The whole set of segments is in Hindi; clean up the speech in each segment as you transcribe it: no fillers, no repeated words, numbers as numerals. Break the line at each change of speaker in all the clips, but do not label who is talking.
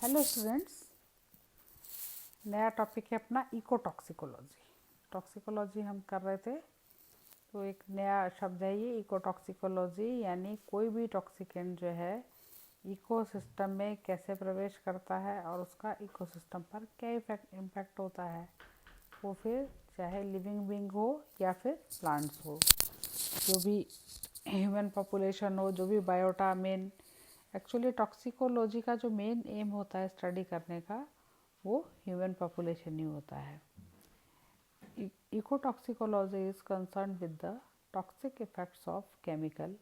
हेलो स्टूडेंट्स, नया टॉपिक है अपना इकोटॉक्सिकोलॉजी। टॉक्सिकोलॉजी हम कर रहे थे, तो एक नया शब्द है ये इकोटॉक्सिकोलॉजी, यानी कोई भी टॉक्सिकेंट जो है इकोसिस्टम में कैसे प्रवेश करता है और उसका इकोसिस्टम पर क्या इम्पैक्ट होता है, वो फिर चाहे लिविंग बीइंग हो या फिर प्लांट्स हो, जो भी ह्यूमन पॉपुलेशन हो, जो भी बायोटा। मेन एक्चुअली टॉक्सिकोलॉजी का जो मेन एम होता है स्टडी करने का, वो ह्यूमन पॉपुलेशन ही होता है। Ecotoxicology is concern with the toxic effects of chemical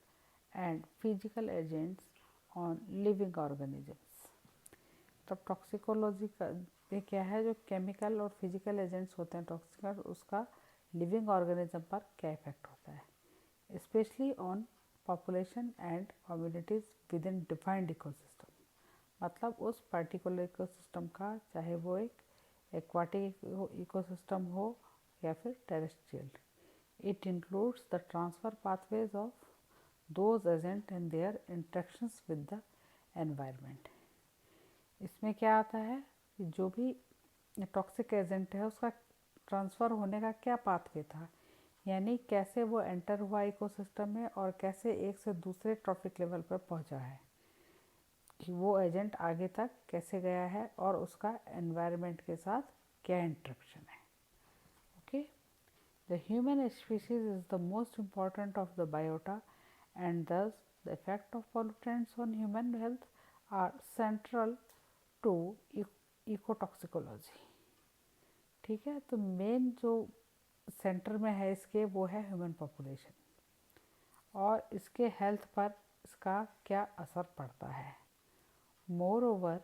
and physical agents on living organisms. तब टॉक्सिकोलॉजी का ये क्या है, जो केमिकल और फिजिकल एजेंट्स होते हैं टॉक्सिक, उसका लिविंग ऑर्गेनिज्म पर क्या इफेक्ट होता है, specially on population and communities with in defined ecosystem. मतलब उस पर्टिकुलर इकोसिस्टम का, चाहे वो एक एक्वाटिक इकोसिस्टम हो या फिर terrestrial. It includes the transfer pathways of those agent and their interactions with the environment. इसमें क्या आता है कि जो भी टॉक्सिक एजेंट है उसका ट्रांसफ़र होने का क्या पाथवे था, यानी कैसे वो एंटर हुआ इकोसिस्टम में और कैसे एक से दूसरे ट्रॉफिक लेवल पर पहुंचा है, कि वो एजेंट आगे तक कैसे गया है और उसका एनवायरनमेंट के साथ क्या इंटरेक्शन है। Okay, the human species is the most important of the biota and thus the effect of pollutants on human health are central to ecotoxicology. ठीक है, तो मेन जो सेंटर में है इसके, वो है ह्यूमन पॉपुलेशन और इसके हेल्थ पर इसका क्या असर पड़ता है। Moreover,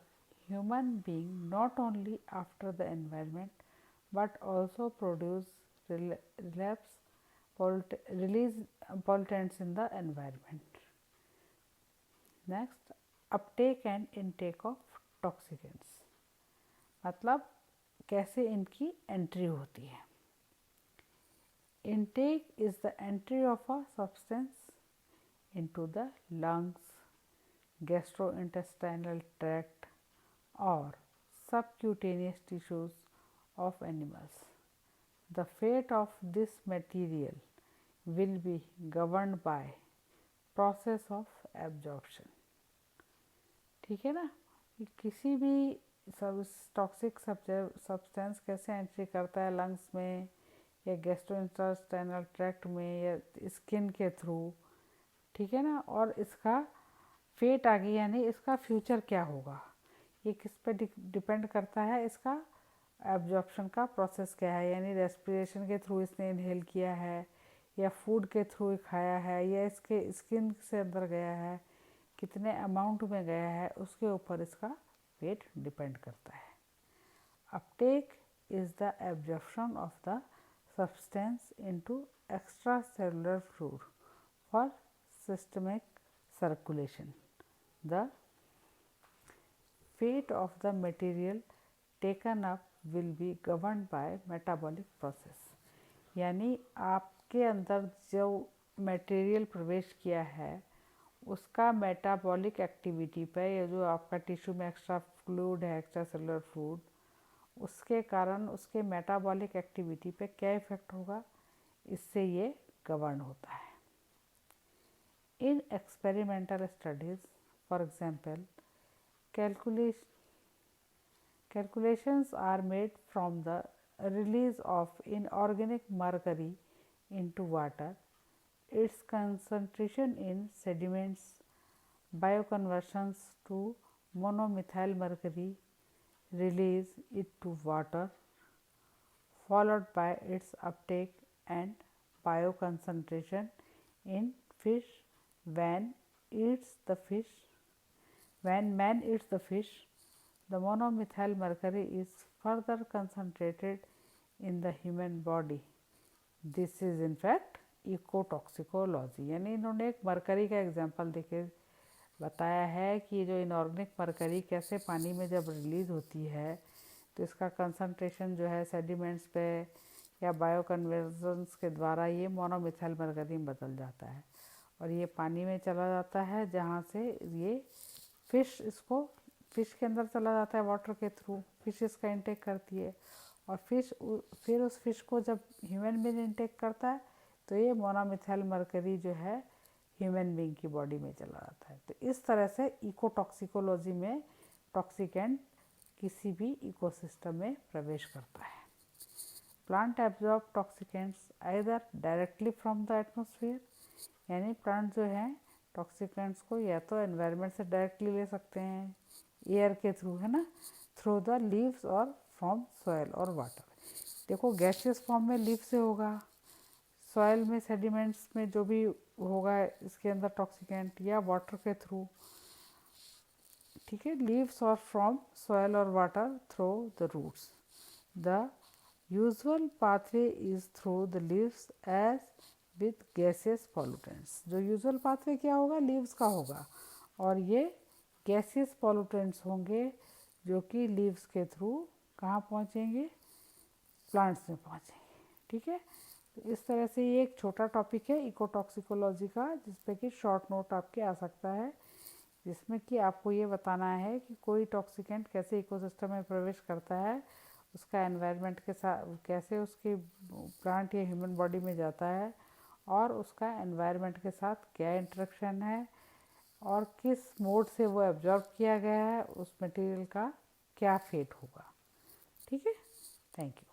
human being not only after the environment but also release pollutants in the environment. Next, uptake and intake of toxicants, मतलब कैसे इनकी एंट्री होती है। Intake is the entry of a substance into the lungs, gastrointestinal tract or subcutaneous tissues of animals. The fate of this material will be governed by process of absorption. ठीक है ना, किसी भी टॉक्सिक सब्सटेंस कैसे एंट्री करता है, लंग्स में या गैस्ट्रोइंटेस्टाइनल ट्रैक्ट में या स्किन के थ्रू। ठीक है ना, और इसका फेट आ गई, यानी इसका फ्यूचर क्या होगा, ये किस पे डिपेंड करता है। इसका एब्जॉर्प्शन का प्रोसेस क्या है, यानी रेस्पिरेशन के थ्रू इसने इनहेल किया है या फूड के थ्रू खाया है या इसके स्किन से अंदर गया है, कितने अमाउंट में गया है, उसके ऊपर इसका वेट डिपेंड करता है। Uptake is the absorption of the substance into extra cellular fluid for systemic circulation. The fate of the material taken up will be governed by metabolic process. यानी आपके अंदर जो मटेरियल प्रवेश किया है उसका मेटाबॉलिक एक्टिविटी पे, या जो आपका टिश्यू में एक्स्ट्रा फ्लूइड है, एक्स्ट्रा सेलुलर फ्लूइड, उसके कारण उसके मेटाबॉलिक एक्टिविटी पे क्या इफेक्ट होगा, इससे ये गवर्न होता है। In experimental studies, for example, calculations are made from the release of inorganic mercury into water, its concentration in sediments, bioconversions to monomethyl mercury, release it to water, followed by its uptake and bioconcentration in fish. When man eats the fish, the monomethyl mercury is further concentrated in the human body. This is in fact इकोटॉक्सिकोलॉजी। यानी इन्होंने एक मरकरी का एग्जाम्पल देके बताया है कि जो इनऑर्गेनिक मरकरी कैसे पानी में जब रिलीज़ होती है तो इसका कंसंट्रेशन जो है सेडिमेंट्स पे या बायो कन्वर्जन्स के द्वारा ये मोनोमिथाइल मरकरी में बदल जाता है और ये पानी में चला जाता है, जहाँ से ये फिश इसको फिश के अंदर चला जाता है वाटर के थ्रू, फिश इसका इंटेक करती है और फिर उस फिश को जब ह्यूमन बीइंग इंटेक करता है तो ये मोनोमिथाइल मरकरी जो है ह्यूमन बीइंग की बॉडी में चला जाता है। तो इस तरह से इकोटॉक्सिकोलॉजी में टॉक्सिकेंट किसी भी इकोसिस्टम में प्रवेश करता है। Plant absorb toxicants either directly from the atmosphere, यानी प्लांट जो हैं टॉक्सिकेंट्स को या तो एनवायरनमेंट से डायरेक्टली ले सकते हैं एयर के थ्रू, है ना, थ्रू द लीव्स और फ्रॉम सॉइल और वाटर। देखो गैसियस फॉर्म में लीव से होगा, सॉइल में सेडिमेंट्स में जो भी होगा इसके अंदर टॉक्सिकेंट, या वाटर के थ्रू, ठीक है, लीव्स और फ्रॉम सॉइल और water through the roots. The usual pathway is through the leaves as with gaseous pollutants. जो यूजुअल पाथवे क्या होगा, लीव्स का होगा, और ये गैसियस पॉल्यूटेंट्स होंगे जो कि लीव्स के थ्रू कहाँ पहुँचेंगे, प्लांट्स में पहुँचेंगे। ठीक है, तो इस तरह से ये एक छोटा टॉपिक है इकोटॉक्सिकोलॉजी का, जिसपे कि शॉर्ट नोट आपके आ सकता है, जिसमें कि आपको ये बताना है कि कोई टॉक्सिकेंट कैसे इकोसिस्टम में प्रवेश करता है, उसका एनवायरनमेंट के साथ कैसे उसके प्लांट या ह्यूमन बॉडी में जाता है, और उसका एनवायरनमेंट के साथ क्या इंटरेक्शन है, और किस मोड से वो एब्जॉर्ब किया गया है, उस मटेरियल का क्या फेट होगा। ठीक है, थैंक यू।